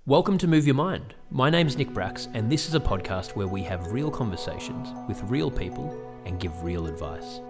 Welcome to Move Your Mind. My name's Nick Bracks, and this is a podcast where we have real conversations with real people and give real advice.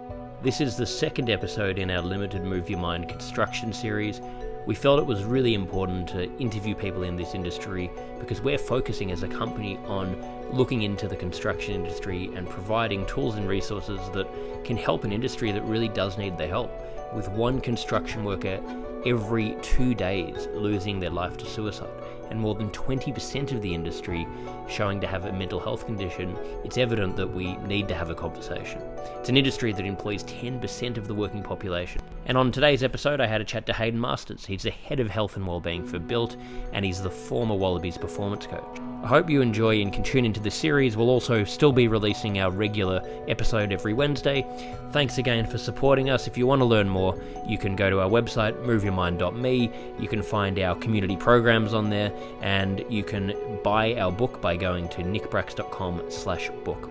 This is the second episode in our limited Move Your Mind construction series. We felt it was really important to interview people in this industry because we're focusing as a company on looking into the construction industry and providing tools and resources that can help an industry that really does need the help. With one construction worker every 2 days losing their life to suicide, and more than 20% of the industry showing to have a mental health condition, it's evident that we need to have a conversation. It's an industry that employs 10% of the working population. And on today's episode, I had a chat to Haydn Masters. He's the head of health and wellbeing for Built, and he's the former Wallabies performance coach. I hope you enjoy and can tune into this series. We'll also still be releasing our regular episode every Wednesday. Thanks again for supporting us. If you want to learn more, you can go to our website, moveyourmind.me. You can find our community programs on there, and you can buy our book by going to nickbracks.com/book.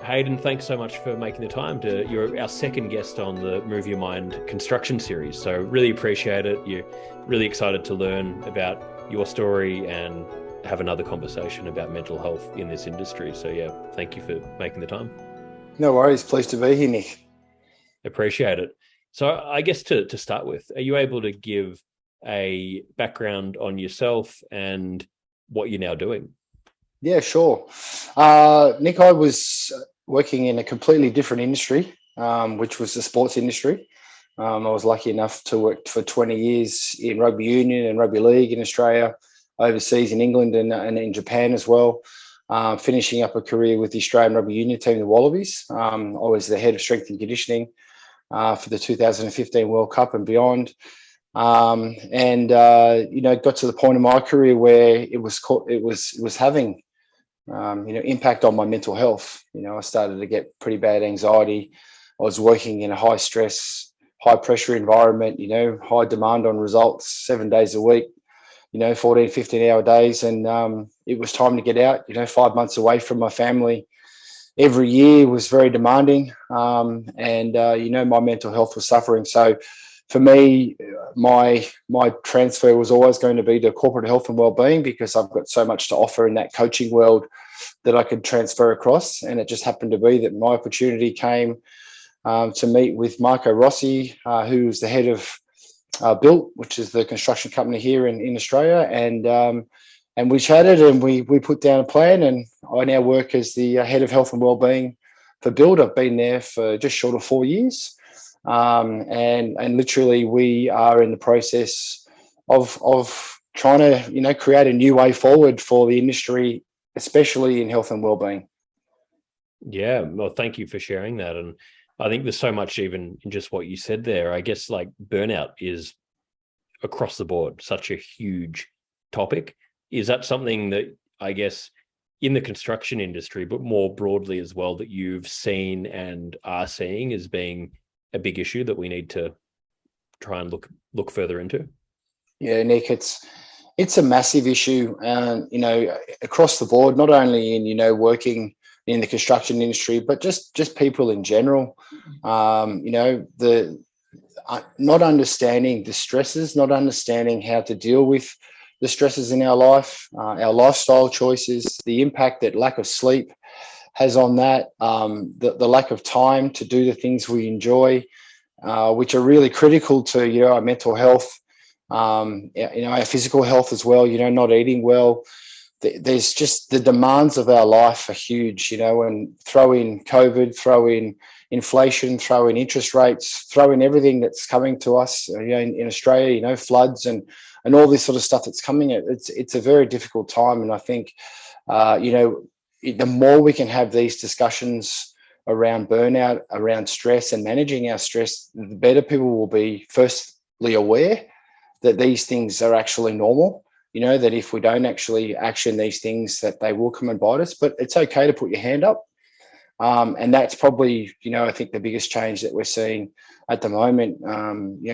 Haydn, thanks so much for making the time. You're our second guest on the Move Your Mind construction series, so really appreciate it. You're really excited to learn about your story and have another conversation about mental health in this industry. So yeah, thank you for making the time. No worries. Pleased to be here, Nick. Appreciate it. So I guess to start with, are you able to give a background on yourself and what you're now doing? Yeah, sure. Nick, I was working in a completely different industry, which was the sports industry. I was lucky enough to work for 20 years in rugby union and rugby league in Australia, overseas in England and in Japan as well, finishing up a career with the Australian rugby union team, the Wallabies. I was the head of strength and conditioning for the 2015 World Cup and beyond. Got to the point in my career where it was having impact on my mental health. I started to get pretty bad anxiety. I was working in a high stress, high pressure environment, high demand on results 7 days a week, 14, 15 hour days. And it was time to get out, 5 months away from my family. Every year was very demanding. My mental health was suffering. So for me, my transfer was always going to be to corporate health and wellbeing because I've got so much to offer in that coaching world that I could transfer across. And it just happened to be that my opportunity came to meet with Marco Rossi, who's the head of Built, which is the construction company here in Australia. And we chatted and we put down a plan, and I now work as the head of health and wellbeing for Built. I've been there for just short of 4 years. And literally we are in the process of trying to, create a new way forward for the industry, especially in health and wellbeing. Yeah. Well, thank you for sharing that. And I think there's so much even in just what you said there. I guess like burnout is across the board, such a huge topic. Is that something that I guess in the construction industry, but more broadly as well, that you've seen and are seeing as being a big issue that we need to try and look further into? Yeah, Nick, it's a massive issue, across the board, not only in, working in the construction industry, but just people in general. Not understanding the stresses, not understanding how to deal with the stresses in our life, our lifestyle choices, the impact that lack of sleep has on that, the lack of time to do the things we enjoy, which are really critical to our mental health, our physical health as well. Not eating well. There's just the demands of our life are huge. And throw in COVID, throw in inflation, throw in interest rates, throw in everything that's coming to us. In Australia, floods and all this sort of stuff that's coming. It's a very difficult time, and I think the more we can have these discussions around burnout, around stress and managing our stress, the better people will be firstly aware that these things are actually normal, that if we don't actually action these things, that they will come and bite us, but it's okay to put your hand up. And that's probably, I think the biggest change that we're seeing at the moment,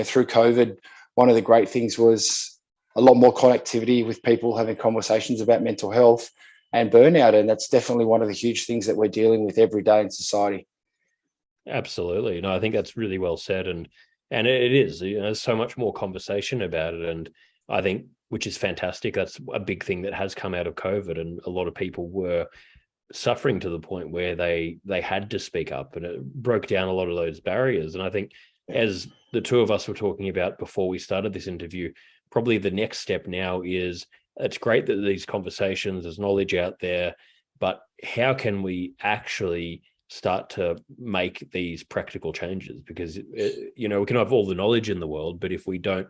through COVID. One of the great things was a lot more connectivity with people having conversations about mental health and burnout. And that's definitely one of the huge things that we're dealing with every day in society. Absolutely. No, I think that's really well said. And it is, there's so much more conversation about it. And I think which is fantastic. That's a big thing that has come out of COVID, and a lot of people were suffering to the point where they had to speak up, and it broke down a lot of those barriers. And I think, as the two of us were talking about before we started this interview, probably the next step now is, it's great that these conversations, there's knowledge out there, but how can we actually start to make these practical changes? Because we can have all the knowledge in the world, but if we don't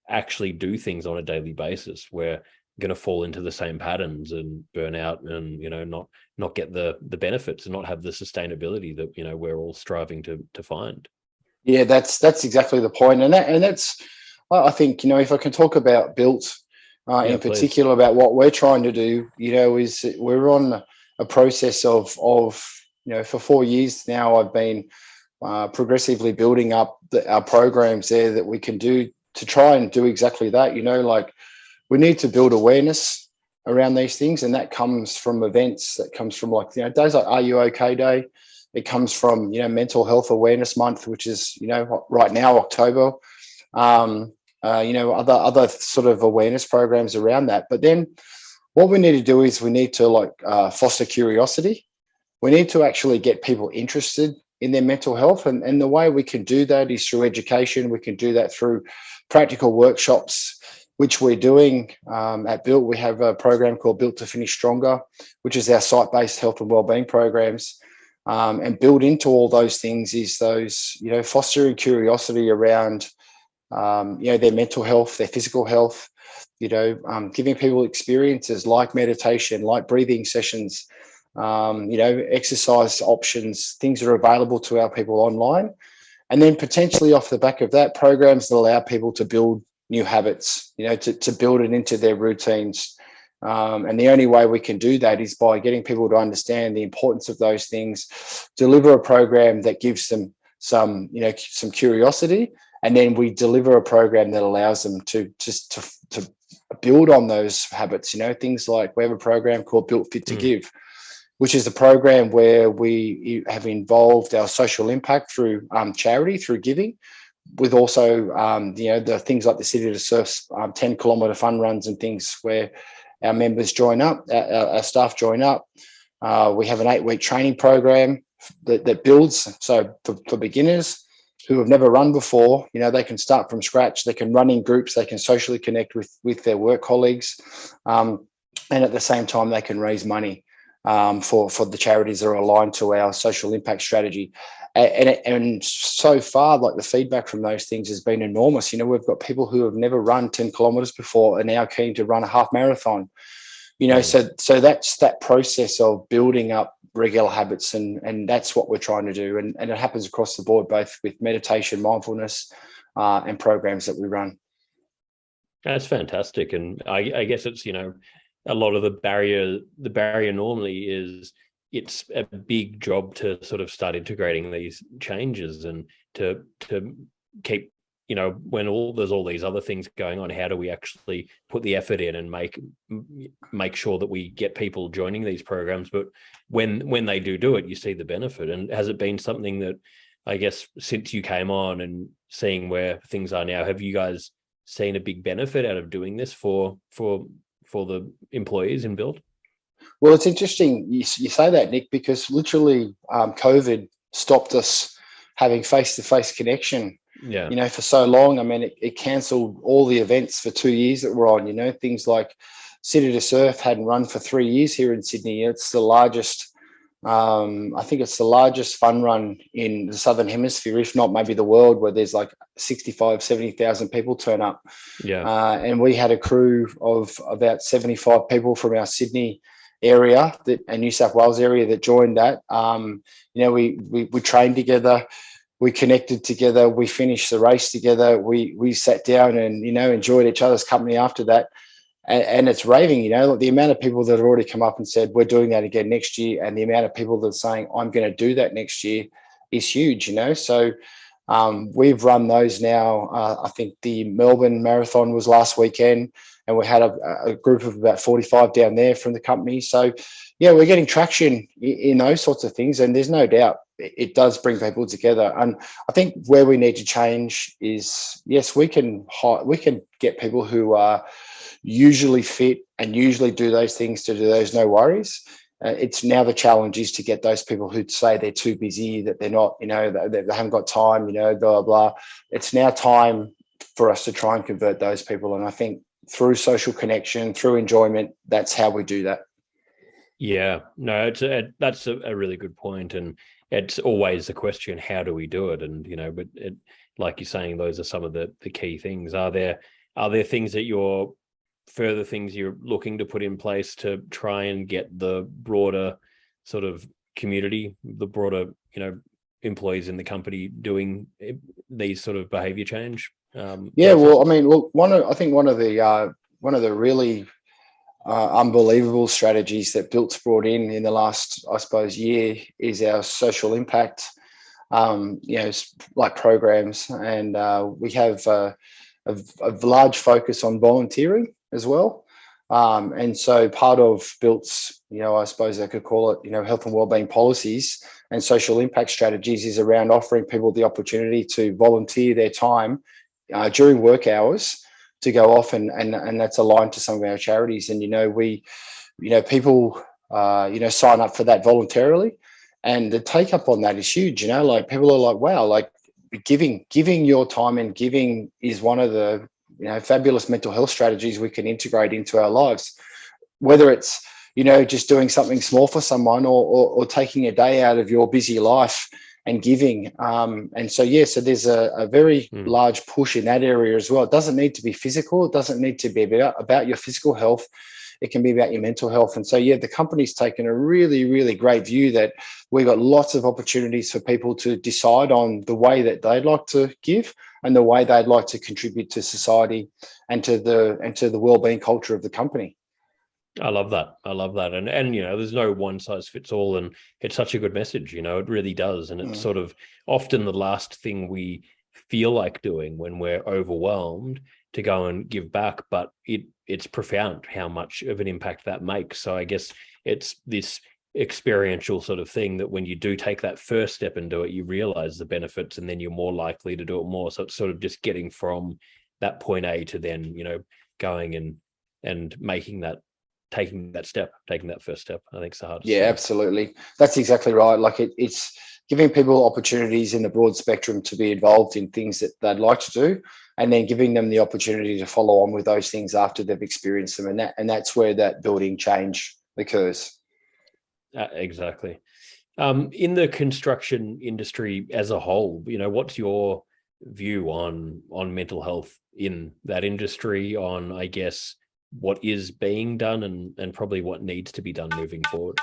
actually do things on a daily basis, we're going to fall into the same patterns and burn out, and not get the benefits and not have the sustainability that we're all striving to find. Yeah, that's exactly the point, and that's, I think, if I can talk about Built in particular, about what we're trying to do, is we're on a process of for 4 years now, I've been progressively building up our programs there that we can do to try and do exactly that. We need to build awareness around these things, and that comes from events, that comes from days like Are You OK Day. It comes from Mental Health Awareness Month, which is right now October. Other sort of awareness programs around that. But then what we need to do is we need to foster curiosity. We need to actually get people interested in their mental health, and the way we can do that is through education. We can do that through practical workshops, which we're doing at Built. We have a program called Built to Finish Stronger, which is our site-based health and wellbeing programs. And built into all those things is those, fostering curiosity around, their mental health, their physical health, giving people experiences like meditation, like breathing sessions, exercise options, things that are available to our people online. And then potentially off the back of that, programs that allow people to build new habits, to build it into their routines. And the only way we can do that is by getting people to understand the importance of those things, deliver a program that gives them some curiosity, and then we deliver a program that allows them to build on those habits. Things like, we have a program called Built Fit to Give, which is a program where we have involved our social impact through charity, through giving, with also the things like the City to Surf's 10-kilometre fun runs and things where our members join up, our staff join up. We have an 8-week training program that builds. So for beginners who have never run before, they can start from scratch. They can run in groups. They can socially connect with their work colleagues. And at the same time, they can raise money for the charities that are aligned to our social impact strategy. And so far, the feedback from those things has been enormous. We've got people who have never run 10 kilometres before are now keen to run a half marathon. So that's that process of building up regular habits, and that's what we're trying to do. And it happens across the board, both with meditation, mindfulness, and programs that we run. That's fantastic. And I guess it's, a lot of the barrier normally is, it's a big job to sort of start integrating these changes, and to keep, when there's all these other things going on, how do we actually put the effort in and make sure that we get people joining these programs? But when they do it, you see the benefit. And has it been something that, I guess, since you came on and seeing where things are now, have you guys seen a big benefit out of doing this for the employees in Build? Well, it's interesting you say that, Nick, because literally COVID stopped us having face-to-face connection. Yeah. For so long. I mean, it cancelled all the events for 2 years that we're on. Things like City to Surf hadn't run for 3 years here in Sydney. It's the largest, I think it's the largest fun run in the Southern Hemisphere, if not maybe the world, where there's 70,000 people turn up. Yeah. And we had a crew of about 75 people from our Sydney area and New South Wales area that joined that. We trained together. We connected together. We finished the race together. We sat down and, enjoyed each other's company after that. And it's raving, the amount of people that have already come up and said, we're doing that again next year. And the amount of people that are saying, I'm going to do that next year is huge, So we've run those now. I think the Melbourne Marathon was last weekend, and we had a group of about 45 down there from the company. So, yeah, we're getting traction in those sorts of things. And there's no doubt it does bring people together. And I think where we need to change is, yes, we can get people who are usually fit and usually do those things to do those no worries. It's now the challenge is to get those people who say they're too busy, that they're not, they haven't got time, blah, blah, blah. It's now time for us to try and convert those people. And I think through social connection, through enjoyment, that's how we do that. Yeah, no, that's a really good point. And it's always the question, how do we do it? And, but like you're saying, those are some of the key things. Are there things that further things you're looking to put in place to try and get the broader sort of community, the broader, employees in the company doing these sort of behavior change? Yeah, well, I mean, look, one of the really unbelievable strategies that Built's brought in the last, I suppose, year is our social impact, like programs, and we have a large focus on volunteering as well. And so part of Built's, I suppose I could call it, health and wellbeing policies and social impact strategies is around offering people the opportunity to volunteer their time during work hours to go off and that's aligned to some of our charities. And, people, sign up for that voluntarily, and the take up on that is huge. Like people are like, wow, like giving your time and giving is one of the, fabulous mental health strategies we can integrate into our lives, whether it's, just doing something small for someone or taking a day out of your busy life and giving. And so there's a very large push in that area as well. It doesn't need to be physical. It doesn't need to be about your physical health. It can be about your mental health. And so, the company's taken a really, really great view that we've got lots of opportunities for people to decide on the way that they'd like to give and the way they'd like to contribute to society and to the wellbeing culture of the company. I love that. And there's no one size fits all, and it's such a good message, it really does. And it's sort of often the last thing we feel like doing when we're overwhelmed to go and give back, but it's profound how much of an impact that makes. So I guess it's this experiential sort of thing that when you do take that first step and do it, you realize the benefits, and then you're more likely to do it more. So it's sort of just getting from that point A to then, going and taking that first step. I think it's the hardest. Yeah, absolutely. That's exactly right. Like it's giving people opportunities in the broad spectrum to be involved in things that they'd like to do, and then giving them the opportunity to follow on with those things after they've experienced them. And that's where that building change occurs. Exactly. In the construction industry as a whole, what's your view on mental health in that industry, on, I guess, what is being done and probably what needs to be done moving forward?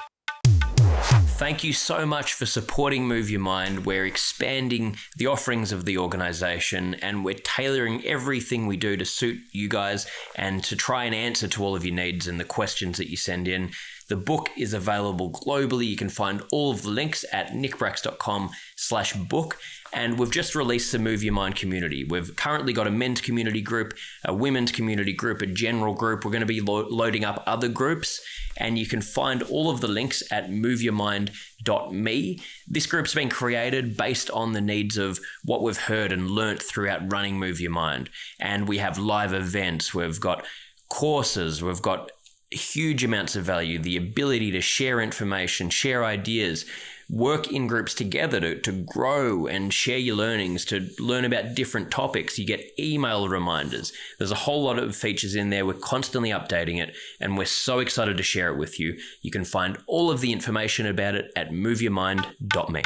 Thank you so much for supporting Move Your Mind. We're expanding the offerings of the organization, and we're tailoring everything we do to suit you guys and to try and answer to all of your needs and the questions that you send in. The book is available globally. You can find all of the links at nickbracks.com/book. And we've just released the Move Your Mind community. We've currently got a men's community group, a women's community group, a general group. We're going to be loading up other groups, and you can find all of the links at moveyourmind.me. This group's been created based on the needs of what we've heard and learnt throughout running Move Your Mind. And we have live events. We've got courses. We've got huge amounts of value, the ability to share information, share ideas, work in groups together to grow and share your learnings, to learn about different topics. You get email reminders. There's a whole lot of features in there. We're constantly updating it, and we're so excited to share it with you. You can find all of the information about it at moveyourmind.me.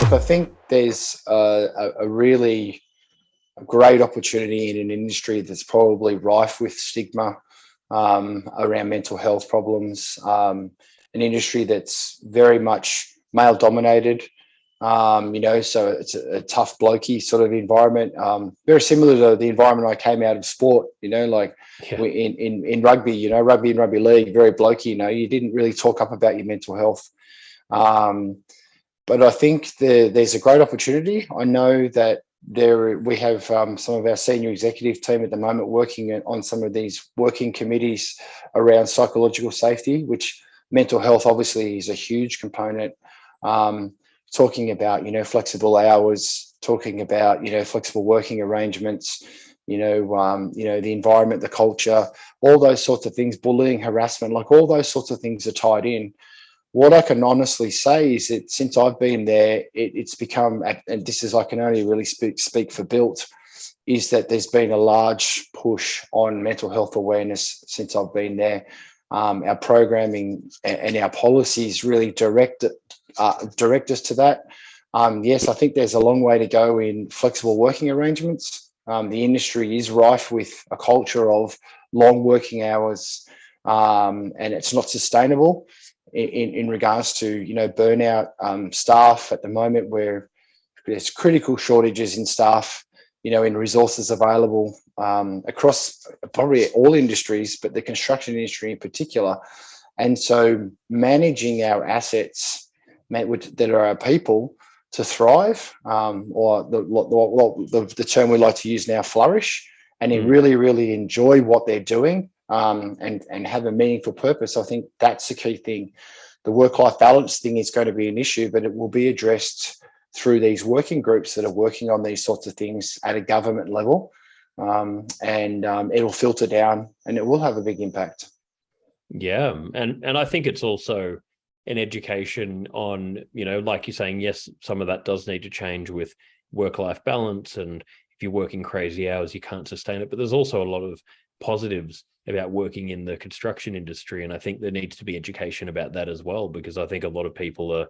Look, I think there's a really great opportunity in an industry that's probably rife with stigma around mental health problems, an industry that's very much male dominated, so it's a tough blokey sort of environment, very similar to the environment I came out of sport, in rugby, rugby and rugby league, very blokey, you didn't really talk up about your mental health. But I think there's a great opportunity. I know that we have some of our senior executive team at the moment working on some of these working committees around psychological safety, which mental health obviously is a huge component. Talking about, flexible hours, talking about, flexible working arrangements, the environment, the culture, all those sorts of things, bullying, harassment, like all those sorts of things are tied in. What I can honestly say is that since I've been there, it's become, and this is, I can only really speak for Built, is that there's been a large push on mental health awareness since I've been there. Our programming and our policies really direct us to that. Yes, I think there's a long way to go in flexible working arrangements. The industry is rife with a culture of long working hours, and it's not sustainable in regards to burnout. Staff at the moment, where there's critical shortages in staff, in resources available across probably all industries, but the construction industry in particular. And so managing our assets that are our people to thrive, or the term we like to use now, flourish, and they really, really enjoy what they're doing, and have a meaningful purpose. I think that's the key thing. The work-life balance thing is going to be an issue, but it will be addressed through these working groups that are working on these sorts of things at a government level, and it'll filter down, and it will have a big impact. Yeah, and I think it's also an education on, like you're saying, yes, some of that does need to change with work-life balance, and if you're working crazy hours, you can't sustain it. But there's also a lot of positives about working in the construction industry, and I think there needs to be education about that as well, because I think a lot of people are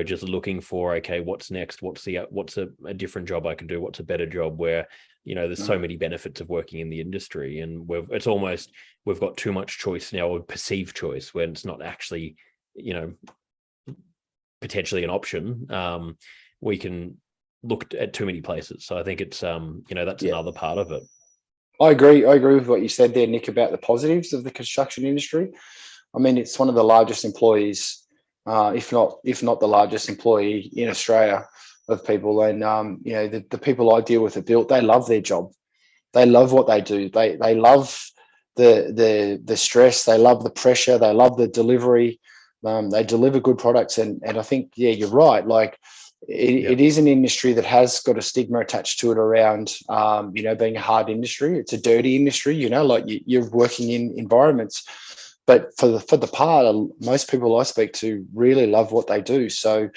just looking for, okay, what's next? What's a different job I can do? What's a better job? Where, there's so many benefits of working in the industry, and we've got too much choice now, or perceived choice, when it's not actually, potentially an option. We can look at too many places. So I think it's, that's another part of it. I agree with what you said there, Nick, about the positives of the construction industry. I mean, it's one of the largest employees, if not the largest employee in Australia of people. And, the people I deal with at Built, they love their job. They love what they do. They love the stress. They love the pressure. They love the delivery. They deliver good products. And I think, you're right. Like it is an industry that has got a stigma attached to it around, being a hard industry. It's a dirty industry, like you're working in environments. But for the part, most people I speak to really love what they do. So,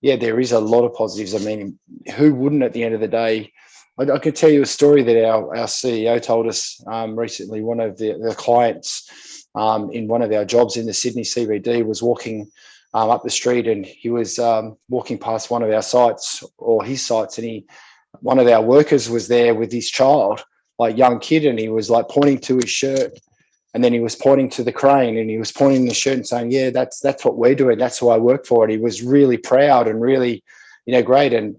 there is a lot of positives. I mean, who wouldn't at the end of the day? I could tell you a story that our CEO told us recently. One of the clients in one of our jobs in the Sydney CBD was walking up the street, and he was walking past one of our sites, or his sites, and one of our workers was there with his child, like young kid, and he was like pointing to his shirt. And then he was pointing to the crane, and he was pointing the shirt and saying, that's what we're doing. That's who I work for. And he was really proud and really, great. And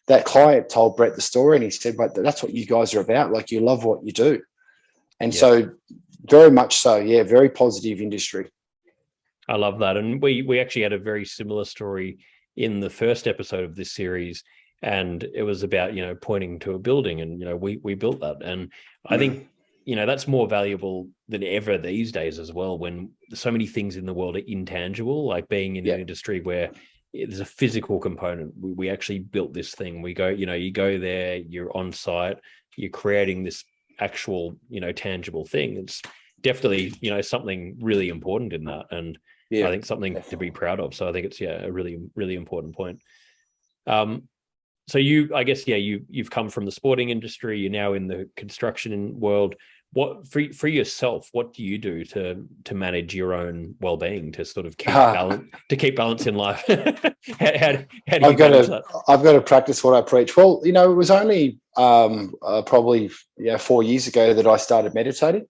that client told Brett the story, and he said, but that's what you guys are about. Like, you love what you do. And so very much so, very positive industry. I love that. And we actually had a very similar story in the first episode of this series. And it was about, pointing to a building, and, we built that. And I think, that's more valuable than ever these days as well, when so many things in the world are intangible, like being in an industry where there's a physical component. We actually built this thing. We go, you go there, you're on site, you're creating this actual, tangible thing. It's definitely, something really important in that. And I think something to be proud of. So I think it's, a really, really important point. So you've come from the sporting industry. You're now in the construction world. What for yourself? What do you do to manage your own well-being, to sort of keep balance in life? how do you manage that? I've got to practice what I preach. Well, it was only probably 4 years ago that I started meditating.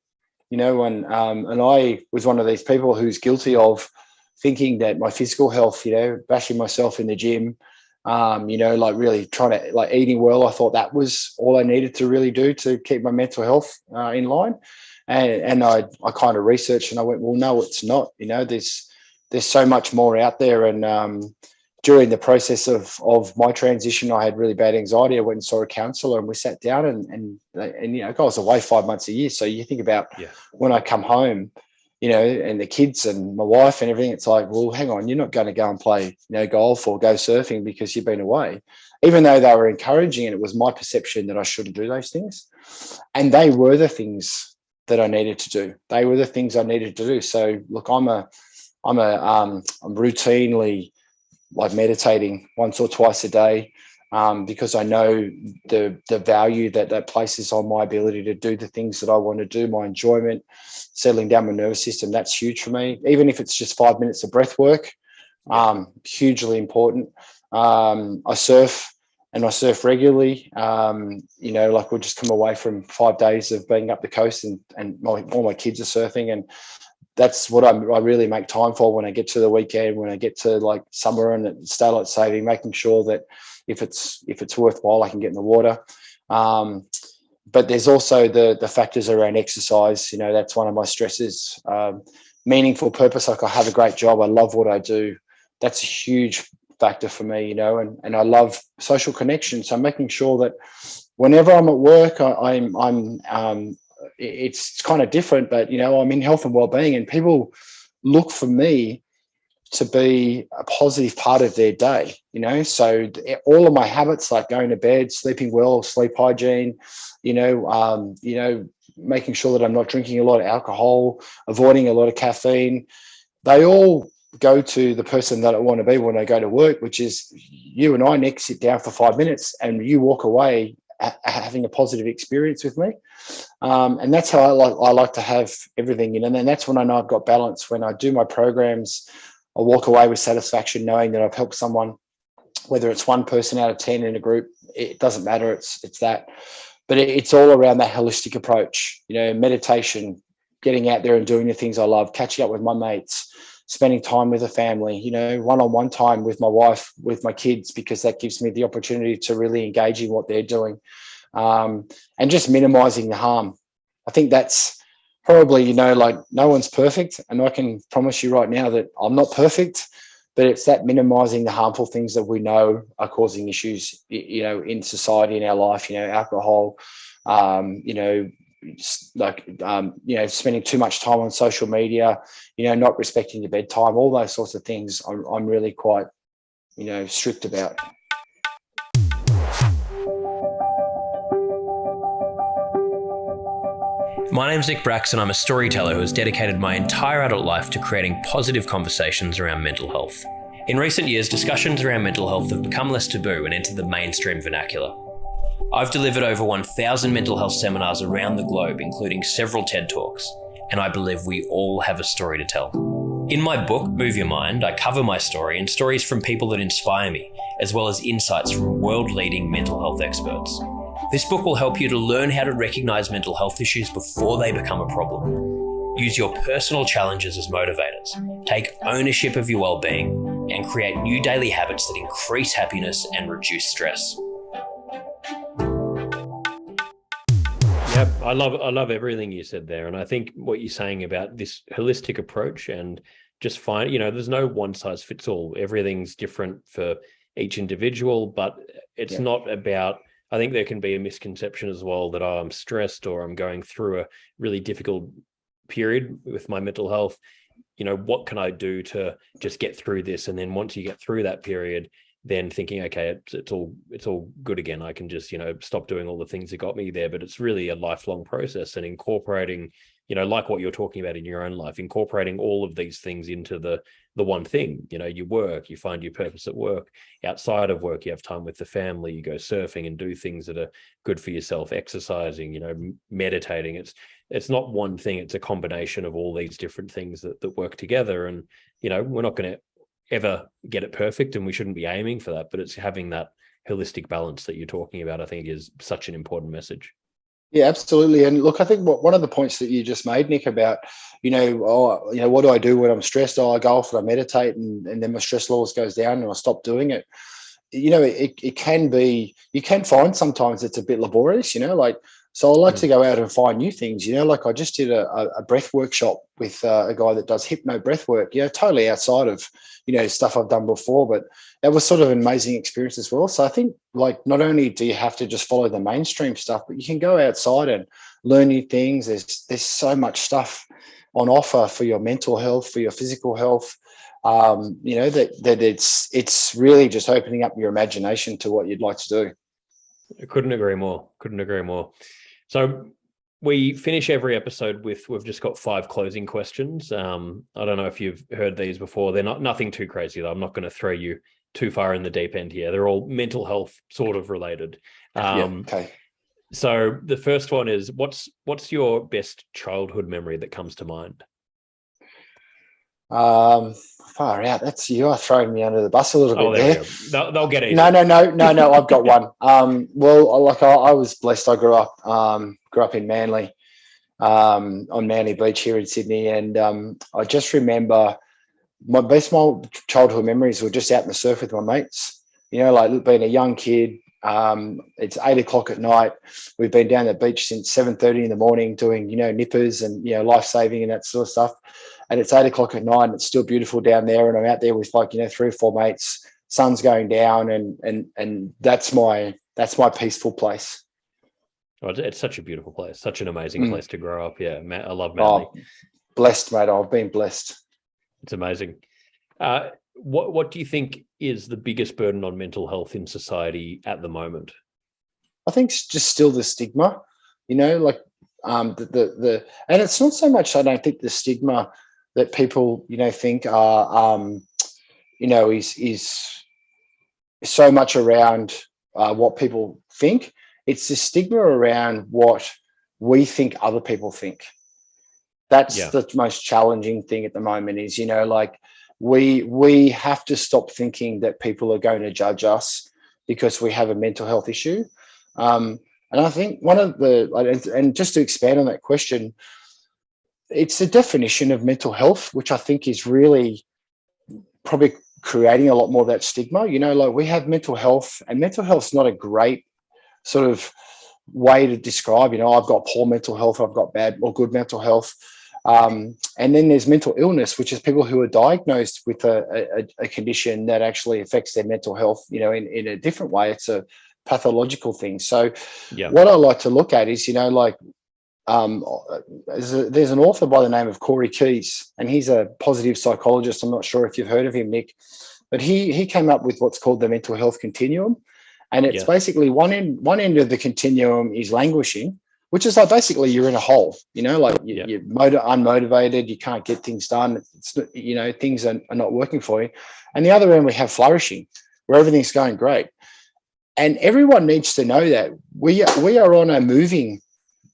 And I was one of these people who's guilty of thinking that my physical health, bashing myself in the gym, like really trying to, like, eating well. I thought that was all I needed to really do to keep my mental health in line. And I kind of researched, and I went, well, no, it's not. There's so much more out there. And during the process of my transition, I had really bad anxiety. I went and saw a counsellor, and we sat down, and I was away 5 months a year. So you think about when I come home, and the kids and my wife and everything, it's like, well, hang on, you're not going to go and play, golf or go surfing because you've been away. Even though they were encouraging, and it was my perception that I shouldn't do those things. And they were the things that I needed to do. They were the things I needed to do. So look, I'm routinely like meditating once or twice a day, because I know the value that places on my ability to do the things that I want to do, my enjoyment, settling down my nervous system. That's huge for me. Even if it's just 5 minutes of breath work, hugely important. I surf, and I surf regularly. Like we'll just come away from 5 days of being up the coast, and all my kids are surfing, and that's what I really make time for when I get to the weekend, when I get to like summer and it's daylight saving, making sure that if it's worthwhile, I can get in the water. But there's also the factors around exercise. That's one of my stresses. Meaningful purpose. Like I have a great job. I love what I do. That's a huge factor for me, and I love social connection. So I'm making sure that whenever I'm at work, it's kind of different, but I'm in health and wellbeing, and people look for me to be a positive part of their day. So all of my habits, like going to bed, sleeping well, sleep hygiene, making sure that I'm not drinking a lot of alcohol, avoiding a lot of caffeine, they all go to the person that I want to be when I go to work, which is you and I, Nick, sit down for 5 minutes and you walk away having a positive experience with me. And that's how I like to have everything, and then that's when I know I've got balance. When I do my programs, I walk away with satisfaction knowing that I've helped someone, whether it's one person out of 10 in a group, it doesn't matter. It's that, but it's all around that holistic approach, meditation, getting out there and doing the things I love, catching up with my mates, spending time with the family, one-on-one time with my wife, with my kids, because that gives me the opportunity to really engage in what they're doing, and just minimizing the harm. I think that's probably, like no one's perfect. And I can promise you right now that I'm not perfect, but it's that minimizing the harmful things that we know are causing issues, in society, in our life, alcohol, spending too much time on social media, not respecting your bedtime, all those sorts of things I'm really quite, strict about. My name's Nick Bracks, and I'm a storyteller who has dedicated my entire adult life to creating positive conversations around mental health. In recent years, discussions around mental health have become less taboo and entered the mainstream vernacular. I've delivered over 1,000 mental health seminars around the globe, including several TED Talks, and I believe we all have a story to tell. In my book, Move Your Mind, I cover my story and stories from people that inspire me, as well as insights from world-leading mental health experts. This book will help you to learn how to recognise mental health issues before they become a problem. Use your personal challenges as motivators, take ownership of your well-being, and create new daily habits that increase happiness and reduce stress. Yep, I love everything you said there. And I think what you're saying about this holistic approach and just find, there's no one size fits all. Everything's different for each individual, but it's not about, I think there can be a misconception as well that I'm stressed or I'm going through a really difficult period with my mental health. What can I do to just get through this? And then once you get through that period, then thinking, okay, it's all good again. I can just, stop doing all the things that got me there. But it's really a lifelong process, and incorporating, like what you're talking about in your own life, incorporating all of these things into the one thing. You work, you find your purpose at work. Outside of work, you have time with the family, you go surfing and do things that are good for yourself, exercising, meditating. It's not one thing, it's a combination of all these different things that work together. And, we're not going to ever get it perfect, and we shouldn't be aiming for that, but it's having that holistic balance that you're talking about, I think, is such an important message. Yeah, absolutely. And look, I think one of the points that you just made, Nick, about, what do I do when I'm stressed? I go off and I meditate, and then my stress levels goes down and I stop doing it. It can be, you can find sometimes it's a bit laborious, so I like to go out and find new things, like I just did a breath workshop with a guy that does hypno breath work, totally outside of, stuff I've done before, but that was sort of an amazing experience as well. So I think, like, not only do you have to just follow the mainstream stuff, but you can go outside and learn new things. There's so much stuff on offer for your mental health, for your physical health. That it's really just opening up your imagination to what you'd like to do. I couldn't agree more. Couldn't agree more. So we finish every episode with, we've just got 5 closing questions. I don't know if you've heard these before. They're nothing too crazy, though. I'm not going to throw you too far in the deep end here. They're all mental health sort of related. Okay. So the first one is, what's your best childhood memory that comes to mind? Far out. You are throwing me under the bus a little bit there. They'll get easy. No. I've got one. I was blessed. I grew up in Manly, on Manly Beach here in Sydney, and I just remember my childhood memories were just out in the surf with my mates. Like being a young kid. It's 8 o'clock at night. We've been down the beach since 7:30 in the morning doing, nippers and, life saving and that sort of stuff. And it's 8 o'clock at night and it's still beautiful down there. And I'm out there with 3 or 4 mates, sun's going down. And that's my peaceful place. Oh, it's such a beautiful place, such an amazing place to grow up. Yeah. I love Manly. Blessed, mate. I've been blessed. It's amazing. What do you think is the biggest burden on mental health in society at the moment? I think it's just still the stigma, and it's not so much, I don't think, the stigma that people, think are, is so much around what people think. It's the stigma around what we think other people think. That's the most challenging thing at the moment is, we have to stop thinking that people are going to judge us because we have a mental health issue. And I think and just to expand on that question, it's the definition of mental health, which I think is really probably creating a lot more of that stigma. We have mental health, and mental health's not a great sort of way to describe, I've got poor mental health, I've got bad or good mental health. And then there's mental illness, which is people who are diagnosed with a condition that actually affects their mental health, in a different way. It's a pathological thing. So what I like to look at is, there's an author by the name of Corey Keyes, and he's a positive psychologist. I'm not sure if you've heard of him, Nick, but he came up with what's called the mental health continuum. And it's basically one end of the continuum is languishing, which is like basically you're in a hole, you're unmotivated, you can't get things done. It's, things are not working for you. And the other end, we have flourishing, where everything's going great. And everyone needs to know that we are on a moving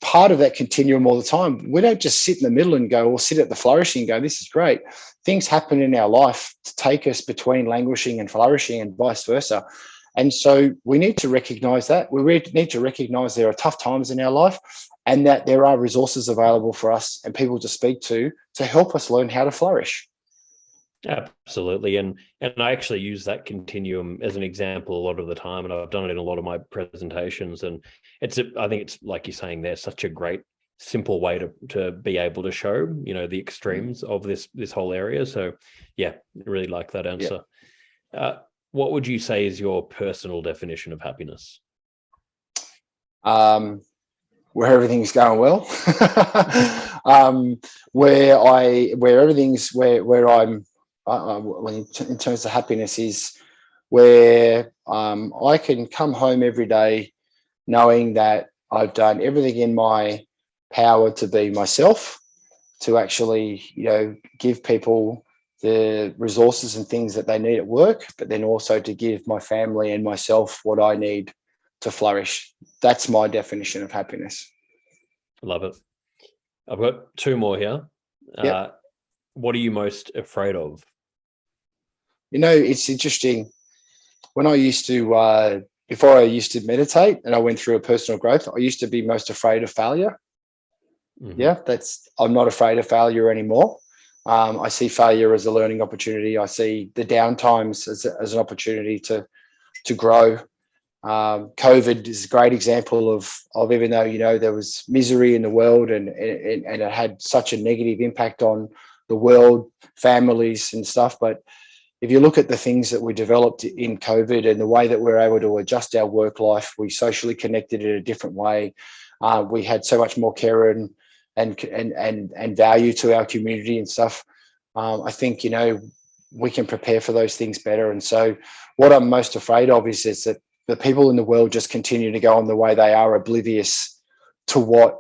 part of that continuum all the time. We don't just sit in the middle and go, or sit at the flourishing and go, this is great. Things happen in our life to take us between languishing and flourishing and vice versa. And so we need to recognize that. We need to recognize there are tough times in our life and that there are resources available for us and people to speak to help us learn how to flourish. Absolutely. And I actually use that continuum as an example a lot of the time, and I've done it in a lot of my presentations. And I think it's like you're saying, there's such a great, simple way to be able to show, the extremes of this whole area. So yeah, really like that answer. Yeah. What would you say is your personal definition of happiness? Where everything's going well, where everything's where I'm. In terms of happiness, is where I can come home every day knowing that I've done everything in my power to be myself, to actually, give people the resources and things that they need at work, but then also to give my family and myself what I need to flourish. That's my definition of happiness. Love it. I've got 2 more here. Yep. What are you most afraid of? It's interesting. When I used to, before I used to meditate and I went through a personal growth, I used to be most afraid of failure. Mm-hmm. Yeah, I'm not afraid of failure anymore. I see failure as a learning opportunity. I see the downtimes as an opportunity to grow. COVID is a great example of even though, there was misery in the world and it had such a negative impact on the world, families and stuff. But if you look at the things that we developed in COVID and the way that we're able to adjust our work life, we socially connected in a different way. We had so much more care and and value to our community and stuff. I think, we can prepare for those things better. And so what I'm most afraid of is that the people in the world just continue to go on the way they are, oblivious to what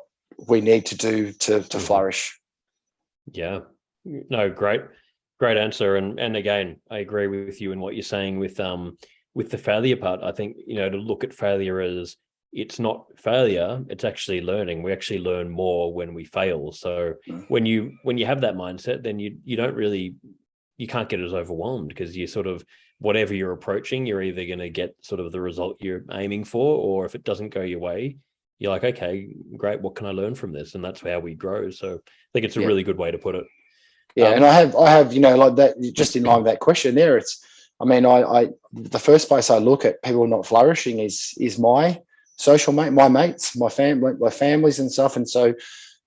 we need to do to flourish. Yeah, no, great answer. And again, I agree with you in what you're saying with the failure part. I think, to look at failure as it's not failure, it's actually learning. We actually learn more when we fail. So when you have that mindset, then you can't get as overwhelmed, because you sort of, whatever you're approaching, you're either going to get sort of the result you're aiming for, or if it doesn't go your way, you're like, okay, great, what can I learn from this? And that's how we grow. So I think it's a really good way to put it. Yeah, and I have, like that, just in line with that question there. I the first place I look at people not flourishing is my social my mates, my families and stuff. And so,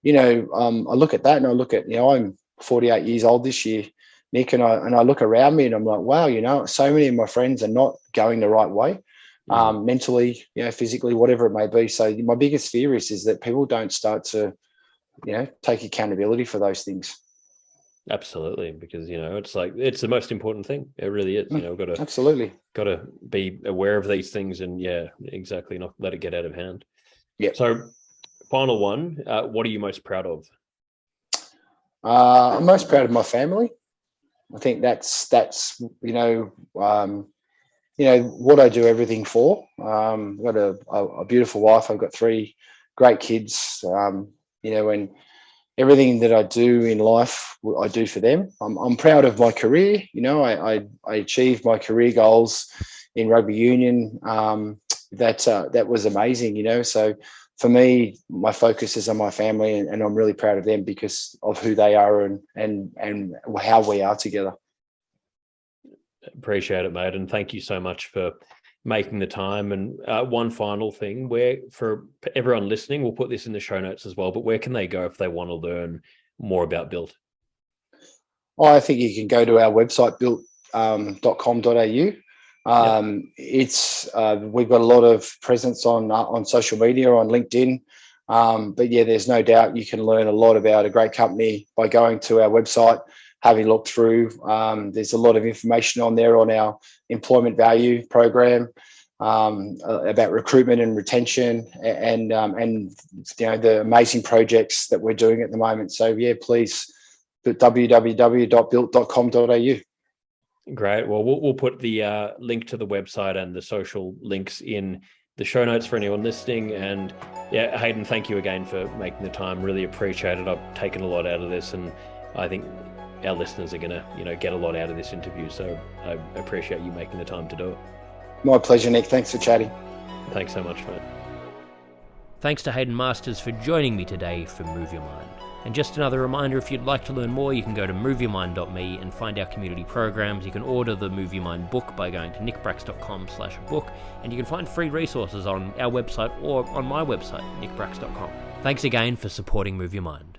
I look at that, and I look at, I'm 48 years old this year, Nick, and I look around me and I'm like, wow, so many of my friends are not going the right way, mentally, physically, whatever it may be. So my biggest fear is that people don't start to, take accountability for those things. Absolutely, because it's the most important thing. It really is. Got to be aware of these things, and exactly, not let it get out of hand. Yeah. So, final one. What are you most proud of? I'm most proud of my family. I think that's what I do everything for. I've got a beautiful wife. I've got 3 great kids. And everything that I do in life, I do for them. I'm proud of my career. I achieved my career goals in rugby union. That was amazing. So for me, my focus is on my family, and I'm really proud of them because of who they are and how we are together. Appreciate it, mate, and thank you so much for making the time. And one final thing, where for everyone listening, we'll put this in the show notes as well, but where can they go if they want to learn more about Built? I think you can go to our website, built.com.au. It's we've got a lot of presence on social media, on LinkedIn. But there's no doubt you can learn a lot about a great company by going to our website, having a look through. There's a lot of information on there on our employment value program, about recruitment and retention, and the amazing projects that we're doing at the moment. So please, www.built.com.au. Great. Well, we'll put the link to the website and the social links in the show notes for anyone listening. And Haydn, thank you again for making the time. Really appreciate it. I've taken a lot out of this, and I think our listeners are going to, get a lot out of this interview. So I appreciate you making the time to do it. My pleasure, Nick. Thanks for chatting. Thanks so much, mate. Thanks to Haydn Masters for joining me today for Move Your Mind. And just another reminder, if you'd like to learn more, you can go to moveyourmind.me and find our community programs. You can order the Move Your Mind book by going to nickbracks.com/book, and you can find free resources on our website or on my website, nickbracks.com. Thanks again for supporting Move Your Mind.